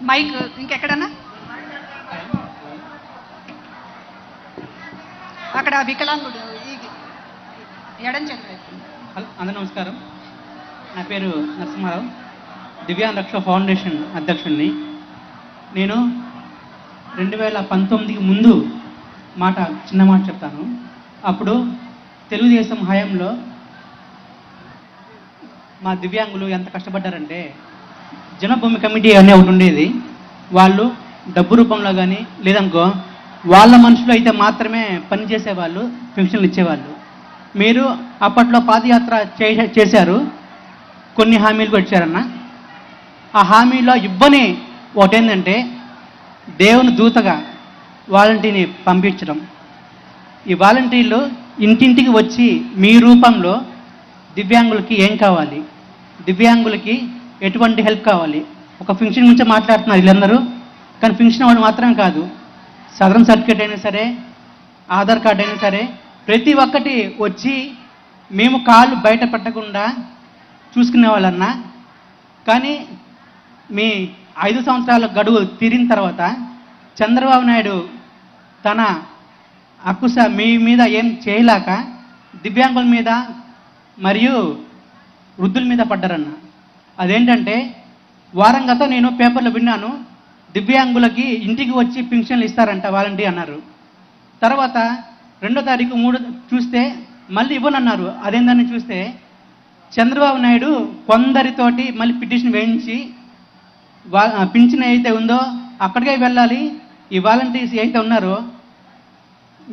Mic ఇంకెక్కడన్నా అక్కడ వికలాంగుడు ఎడం చేతులు. అందరూ నమస్కారం. నా పేరు నరసింహారావు, దివ్యాంగ రక్ష ఫౌండేషన్ అధ్యక్షుడిని. నేను 2019కి ముందు చిన్న మాట చెప్తాను. అప్పుడు తెలుగుదేశం హయాంలో మా దివ్యాంగులు ఎంత కష్టపడ్డారంటే, జనభూమి కమిటీ అనే ఒకటి ఉండేది. వాళ్ళు డబ్బు రూపంలో కానీ లేదనుకో వాళ్ళ మనుషులు అయితే మాత్రమే పనిచేసేవాళ్ళు, పెన్షన్లు ఇచ్చేవాళ్ళు. మీరు అప్పట్లో పాదయాత్ర చేశారు, కొన్ని హామీలు కూడా ఇచ్చారన్న. ఆ హామీలో ఇవ్వని ఒకటేంటంటే దేవుని దూతగా వాలంటీర్ని పంపించడం. ఈ వాలంటీర్లు ఇంటింటికి వచ్చి మీ రూపంలో దివ్యాంగులకి ఏం కావాలి, దివ్యాంగులకి ఎటువంటి హెల్ప్ కావాలి, ఒక ఫంక్షన్ గురించి మాట్లాడుతున్నారు వీళ్ళందరూ. కానీ ఫంక్షన్ అవ్వడం మాత్రం కాదు, సదరన్ సర్టిఫికేట్ అయినా సరే, ఆధార్ కార్డు అయినా సరే, ప్రతి ఒక్కటి వచ్చి మేము కాళ్ళు బయట పెట్టకుండా చూసుకునే వాళ్ళన్నా. కానీ మీ 5 సంవత్సరాల గడువు తీరిన తర్వాత చంద్రబాబు నాయుడు తన అక్కుస మీ మీద ఏం చేయలేక దివ్యాంగుల మీద మరియు వృద్ధుల మీద పడ్డారన్న. అదేంటంటే వారం గత నేను పేపర్లో విన్నాను, దివ్యాంగులకి ఇంటికి వచ్చి పింఛన్లు ఇస్తారంట వాలంటీర్ అన్నారు. తర్వాత 2వ తారీఖు 3 చూస్తే మళ్ళీ ఇవ్వనన్నారు. అదేందని చూస్తే చంద్రబాబు నాయుడు కొందరితోటి మళ్ళీ పిటిషన్ వేయించి పింఛన్ అయితే ఉందో అక్కడికే వెళ్ళాలి, ఈ వాలంటీర్స్ అయితే ఉన్నారో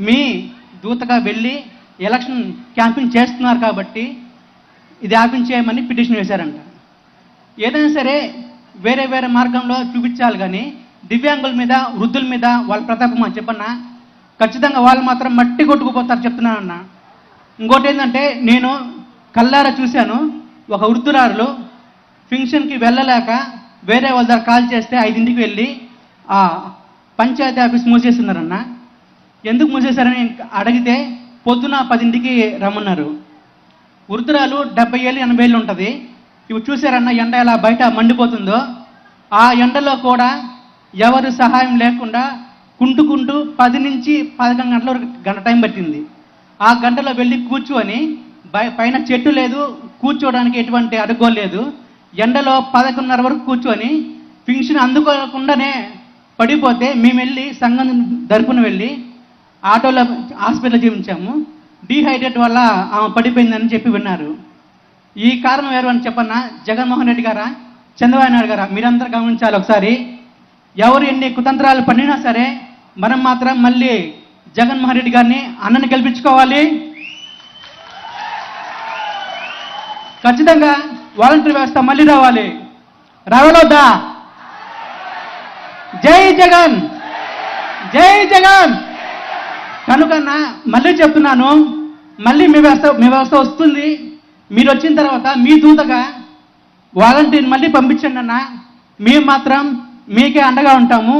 మీ దూతగా వెళ్ళి ఎలక్షన్ క్యాంపింగ్ చేస్తున్నారు కాబట్టి ఇది ఆపించేయమని పిటిషన్ వేశారంట. ఏదైనా సరే వేరే వేరే మార్గంలో చూపించాలి, కానీ దివ్యాంగుల మీద వృద్ధుల మీద వాళ్ళ ప్రతాపం అని చెప్పన్నా ఖచ్చితంగా వాళ్ళు మాత్రం మట్టి కొట్టుకుపోతారు చెప్తున్నానన్న. ఇంకోటి ఏంటంటే నేను కల్లారా చూశాను, ఒక వృద్ధురాలు ఫంక్షన్కి వెళ్ళలేక వేరే వాళ్ళ దగ్గర కాల్ చేస్తే 5ంటికి వెళ్ళి ఆ పంచాయతీ ఆఫీస్ మూసేస్తున్నారన్న. ఎందుకు మూసేశారని అడిగితే పొద్దున 10ంటికి రమ్మన్నారు. వృద్ధురాలు 70 ఏళ్ళు 80 ఏళ్ళు ఉంటుంది. ఇవి చూసారన్న ఎండ ఎలా బయట మండిపోతుందో, ఆ ఎండలో కూడా ఎవరు సహాయం లేకుండా కుంటుకుంటూ 10 నుంచి 11 గంటల వరకు గంట టైం పట్టింది. ఆ గంటలో వెళ్ళి కూర్చొని పైన చెట్టు లేదు, కూర్చోవడానికి ఎటువంటి అడుగో లేదు, ఎండలో 11:30 వరకు కూర్చొని పింఛన్ అందుకోకుండానే పడిపోతే మేము వెళ్ళి సంఘం తరపున వెళ్ళి ఆటోలో హాస్పిటల్ చూపించాము. డీహైడ్రేట్ వల్ల ఆమె పడిపోయిందని చెప్పి విన్నారు. ఈ కారణం ఎవరు అని చెప్పన్నా, జగన్మోహన్ రెడ్డి గారా, చంద్రబాబు నాయుడు గారా? మీరందరూ గమనించాలి ఒకసారి. ఎవరు ఎన్ని కుతంత్రాలు పడినా సరే మనం మాత్రం మళ్ళీ జగన్మోహన్ రెడ్డి గారిని అన్నని గెలిపించుకోవాలి. ఖచ్చితంగా వాలంటీర్ వ్యవస్థ మళ్ళీ రావాలి. రావాలొద్దా? జై జగన్, జై జగన్. కనుకన్నా మళ్ళీ చెప్తున్నాను, మళ్ళీ మీ వ్యవస్థ వస్తుంది. మీరు వచ్చిన తర్వాత మీ దూతగా వాలంటీర్ని మళ్ళీ పంపించండి అన్న. మేము మాత్రం మీకే అండగా ఉంటాము.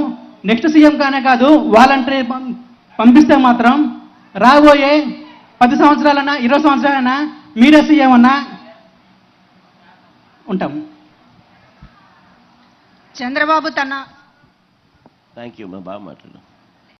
నెక్స్ట్ సీఎం కానే కాదు, వాలంటీర్ పంపిస్తే మాత్రం రాబోయే 10 సంవత్సరాలన్నా 20 సంవత్సరాలన్నా మీరే సీఎం అన్నా ఉంటాము. చంద్రబాబు థ్యాంక్ యూ, బాగా మాట్లాడు.